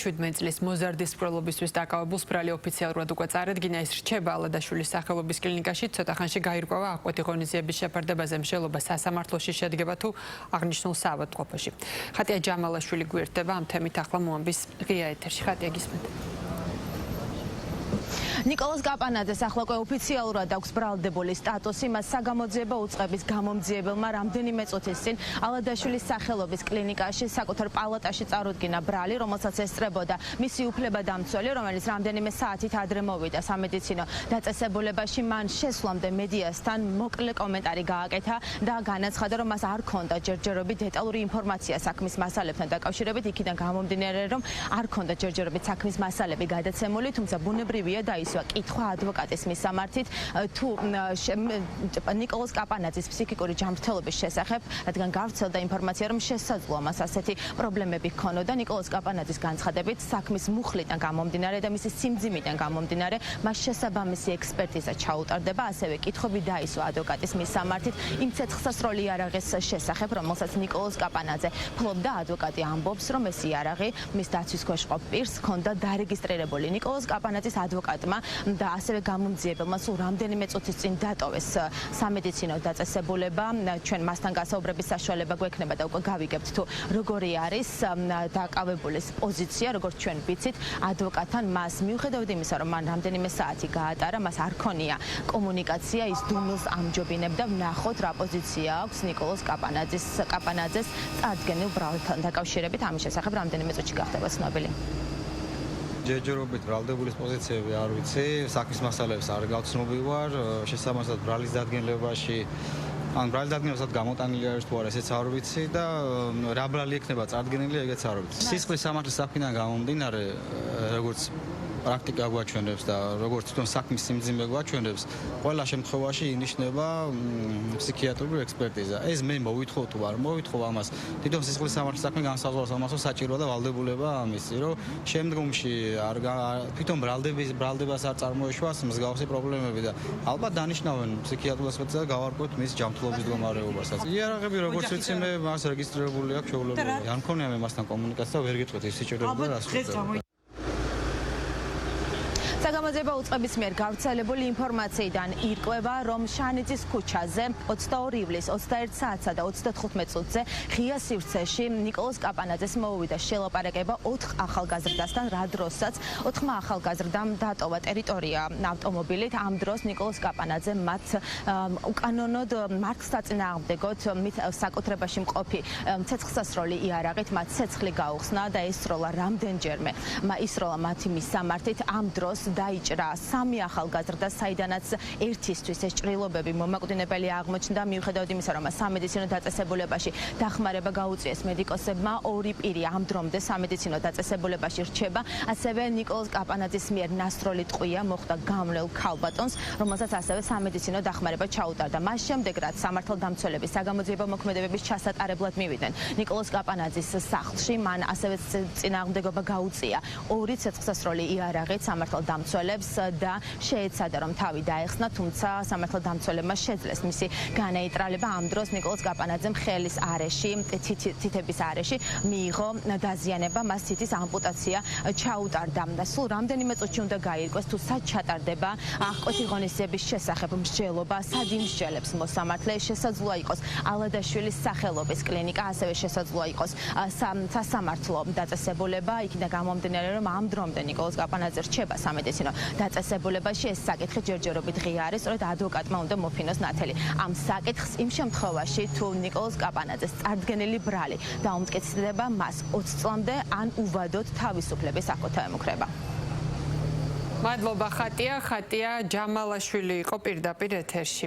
17 წლის მოზარდის პროლობისთვის დაკავებულს ბრალი ოფიციალურად უკვე წარადგინა. ის რჩება ალადაშვილის სახელობის კლინიკაში. ცოტა ხანში გაირკვევა აღკვეთი ღონისძიების შეფარდებაზე. მსჯელობა სასამართლოში შედგება თუ აღნიშნულ საავადმყოფოში. ხატია ჯამალაშვილი გვერდება ამ თემით ახლა მოამბის ღია ეთერში. ხატია გისმენთ. ნიკოლოზ კაპანაძეს ახლა უკვე ოფიციალურად აქვს ბრალდებული სტატუსი. მას საგამოძიებო უწყების გამომძიებელმა რამდენიმე წუთის წინ ალადაშვილის სახელობის კლინიკაში საკუთარ პალატაში წარუდგინა ბრალი, რომელსაც ესწრებოდა მისი უფლებადამცველი, რომელიც რამდენიმე საათით ადრე მოვიდა სამედიცინო დაწესებულებაში. მან შესვლამდე მედიასთან მოკლე კომენტარი გააკეთა და განაცხადა, რომ მას არ ჰქონდა ჯერჯერობით დეტალური ინფორმაცია საქმის მასალებთან დაკავშირებით. იქიდან გამომდინარე, რომ არ ჰქონდა ჯერჯერობით საქმის მასალები გადაცემული, თუმცა ბუნებრივია და კითხვა ადვოკატის მისამართით თუ ნიკოლოზ კაპანაძის ფსიქიკური ჯანმრთელობის შესახებ, რადგან გავრცელდა ინფორმაცია, რომ შესაძლოა მას ასეთი პრობლემები ჰქონოდა. ნიკოლოზ კაპანაძის განცხადებით, საქმის მუხლიდან გამომდინარე და მისი სიმძიმიდან გამომდინარე, მას შესაბამისი ექსპერტიზა ჩაუტარდება. ასევე კითხვები დაისვა ადვოკატის მისამართით იმ ცეცხლსასროლი იარაღის შესახებ, რომელსაც ნიკოლოზ კაპანაძე ფლობდა. ადვოკატი ამბობს, რომ ეს იარაღი მის დაცვის ქვეშ ყოფ პირს ჰქონდა დარეგისტრირებული. ნიკოლოზ კაპანაძის ადვოკატმა და ასევე გამომძიებელმა სულ რამდენიმე წუთის წინ დატოვეს სამედიცინო დაწესებულება. ჩვენ მასთან გასაუბრების საშუალება გვექნება და უკვე გავიგებთ თუ როგორი არის დაკავებულის პოზიცია. როგორც ჩვენ ვიცით, ადვოკატთან მას მიუხედავად იმისა, რომ მან რამდენიმე საათი გაატარა, მას არ ქონია კომუნიკაცია. ის დუმილს ამჯობინებდა. ვნახოთ რა პოზიცია აქვს ნიკოლოზ კაპანაძეს წარდგენილ ბრალთან დაკავშირებით. ამის შესახებ რამდენიმე წუთში გახდება ცნობილი. ჯერჯერობით ბრალდებულის პოზიციები არ ვიცი, საქმის მასალებს არ გავცნობი ვარ, შესაბამისად ბრალის დადგენილებაში ან ბრალის დადგენილებას გამოტანილი არის თუ არა, ესეც არ ვიცი და რა ბრალი ექნება წარდგენილი, ეგეც არ ვიცი. სისხლის სამართლის საქმიდან გამომდინარე, როგორც პრაქტიკა გვაჩვენებს და როგორც თვითონ საქმის სიმძიმე გვაჩვენებს, ყველა შემთხვევაში ინიშნება ფსიქიატრული ექსპერტიზა. ეს მე მოვითხოვ თუ არ მოვითხოვ ამას. თვითონ სისხლის სამართლის საქმე განსაზღვრავს ამასო საჭიროა და ვალდებულება ამისი, რომ შემდგომში თვითონ ბრალდებას არ წარმოეშვას მსგავსი პრობლემები და ალბათ დანიშნავენ ფსიქიატრულ ექსპერტიზას და გავარკვევთ მის ჯანმრთელობის მდგომარეობასაც. იარაღები როგორც ვიცი მე მას რეგისტრირებული აქვს შეუძლებლობა. არ მქონია მე მასთან კომუნიკაცია, ვერ გეტყვით ის სიჭიროება და რას ხდება. საგამოძიებო უწყების მიერ გავრცელებული ინფორმაციიდან ირკვევა, რომ შანიძის ქუჩაზე 22 ივლისს 21 საათსა და 35 წუთზე ღია სივრცეში ნიკოლოზ კაპანაძეს მოუვიდა შელაპარაკება 4 ახალგაზრდასთან, რა დროსაც 4 ახალგაზრდამ დატოვა ტერიტორია ავტომობილით. ამ დროს ნიკოლოზ კაპანაძე მათ უკანონოდ მარკს საწინააღმდეგოდ მით საკუთრებაში მყოფი ცეცხლსასროლი იარაღით მათ ცეცხლი გაუხსნა და ესროლა რამდენჯერმე. ისროლა მათი მისამართით. ამ დროს დაიჭრა 3 ახალგაზრდა, საიდანაც ერთისთვის ეს ჭრილობები მომაკვდინებელი აღმოჩნდა. მიუხედავად იმისა, რომ სამედიცინო დაწესებულებაში დახმარება გაუწიეს მედიკოსებმა, 2 პირი ამ დრომდე სამედიცინო დაწესებულებაში რჩება. ასევე ნიკოლოზ კაპანაძის მიერ ნასროლი ტყვია მოხდა გამლელ ქალბატონს, რომელსაც ასევე სამედიცინო დახმარება ჩაუტარდა. მას შემდეგ, რაც სამართალდამცველების საგამოძიებო მოქმედებების ჩასატარებლად მივიდნენ ნიკოლოზ კაპანაძის სახლში, მან ასევე წინააღმდეგობა გაუწია 2 ცეცხლსასროლი იარაღით სამართალდამცველებს და შეეცადა, რომ თავი დაეხსნა, თუმცა სამართალდამცველებმა შეძლეს მისი განეიტრალება. ამ დროს ნიკოლოზ კაპანაძემ ხელის არეში, თითების არეში მიიღო დაზიანება, მას თითის ამპუტაცია ჩაუტარდა. სულ რამდენიმე წუთში უნდა გაირკვეს, თუ სად ჩატარდება აღკვეთი ღონისძიების შესახებ მსჯელობა, სად იმსჯელებს მოსამართლე. შესაძლოა იყოს ალადაშვილის სახელობის კლინიკა, ასევე შესაძლოა იყოს სასამართლო დაწესებულება. იქიდან გამომდინარე, რომ ამ დრომდე ნიკოლოზ კაპანაძე რჩება სამედიცინო დაწესებულებაში. ეს საკითხი ჯერჯერობით ღია არის, სწორედ ადვოკატმა უნდა მოფინოს ნათელი ამ საკითხს. იმ შემთხვევაში, თუ ნიკოლოზ კაპანაძეს წარდგენილი ბრალი დაუმტკიცდება, მას 20 წლამდე ან უვადოდ თავისუფლების აკოთა ემუქრება. მადლობა ხატია ჯამალაშვილი იყო პირდაპირ ეთერში.